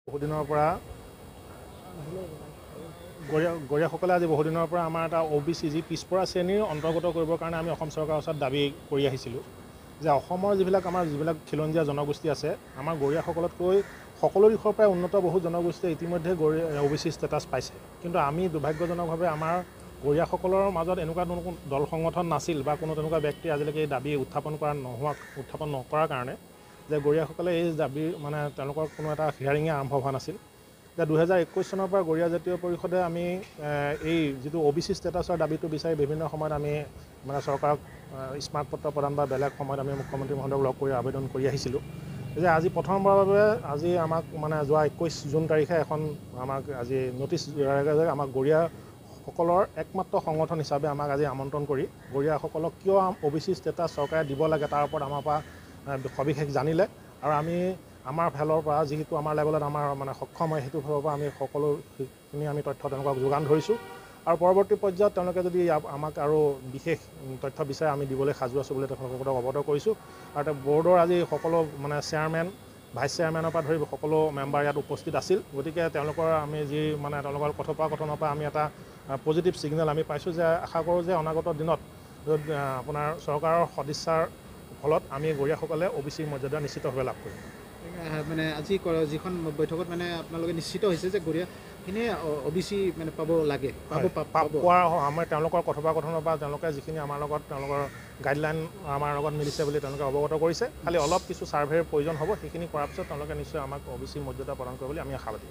বহুদিনৰ পৰা গৰীয়াসকলে আজি বহুদিনৰ পৰা আমাৰ এটা OBC যি পিছপৰা শ্ৰেণীৰ অন্তৰ্গত কৰিবৰ কাৰণে আমি অসম চৰকাৰৰ ওচৰত দাবী কৰি আহিছিলোঁ যে অসমৰ যিবিলাক খিলঞ্জীয়া জনগোষ্ঠী আছে আমাৰ গৰীয়াসকলতকৈ সকলো দিশৰ পৰাই উন্নত বহু জনগোষ্ঠীয়ে ইতিমধ্যে OBC ষ্টেটাছ পাইছে। কিন্তু আমি দুৰ্ভাগ্যজনকভাৱে আমাৰ গৰীয়াসকলৰ মাজত এনেকুৱা কোনো দল সংগঠন নাছিল বা কোনো তেনেকুৱা ব্যক্তি আজিলৈকে এই দাবী উত্থাপন নকৰাৰ কাৰণে যে গৰীয়াসকলে এই দাবী তেওঁলোকৰ কোনো এটা হিয়াৰিঙে আৰম্ভ হোৱা নাছিল। যে 2021 চনৰ পৰা গৰীয়া জাতীয় পৰিষদে আমি এই যিটো OBC ষ্টেটাছৰ দাবীটো বিচাৰি বিভিন্ন সময়ত আমি চৰকাৰক স্মাৰক পত্ৰ প্ৰদান বা বেলেগ সময়ত আমি মুখ্যমন্ত্ৰী মহোদয়ক লগ কৰি আবেদন কৰি আহিছিলোঁ যে আজি প্ৰথমবাৰৰ বাবে আজি আমাক যোৱা 21 জুন তাৰিখে এখন আমাক আজি নটিছ যে আমাক গৰীয়াসকলৰ একমাত্ৰ সংগঠন হিচাপে আমাক আজি আমন্ত্ৰণ কৰি গৰীয়াসকলক কিয় OBC ষ্টেটাছ চৰকাৰে দিব লাগে তাৰ ওপৰত আমাৰ পৰা সবিশেষ জানিলে আৰু আমি আমাৰ ফালৰ পৰা যিহেতু আমাৰ লেভেলত আমাৰ সক্ষম হয় সেইটো ফালৰ পৰা আমি সকলোখিনি আমি তথ্য তেওঁলোকক যোগান ধৰিছোঁ আৰু পৰৱৰ্তী পৰ্যায়ত তেওঁলোকে যদি আমাক আৰু বিশেষ তথ্য বিচাৰে আমি দিবলৈ সাজু আছোঁ বুলি তেওঁলোকক অৱগত কৰিছোঁ। আৰু বৰ্ডৰ আজি সকলো চেয়াৰমেন ভাইচ চেয়াৰমেনৰ পৰা ধৰি সকলো মেম্বাৰ ইয়াত উপস্থিত আছিল। গতিকে তেওঁলোকৰ আমি যি তেওঁলোকৰ কথোপকথনৰ পৰা আমি এটা পজিটিভ ছিগনেল আমি পাইছোঁ যে আশা কৰোঁ যে অনাগত দিনত আপোনাৰ চৰকাৰৰ সদিচ্ছাৰ ফলত আমি গৰীয়াসকলে OBC মৰ্যাদা নিশ্চিতভাৱে লাভ কৰিম। আজি যিখন বৈঠকত আপোনালোকে নিশ্চিত হৈছে যে গৰীয়াখিনিয়ে OBC পাব লাগে পোৱাৰ আমাৰ তেওঁলোকৰ কথোপকথনৰ পৰা তেওঁলোকে যিখিনি আমাৰ লগত তেওঁলোকৰ গাইডলাইন আমাৰ লগত মিলিছে বুলি তেওঁলোকে অৱগত কৰিছে। খালি অলপ কিছু ছাৰ্ভেৰ প্ৰয়োজন হ'ব, সেইখিনি কৰাৰ পিছত তেওঁলোকে নিশ্চয় আমাক OBC মৰ্যাদা প্ৰদান কৰিব বুলি আমি আশাবাদী।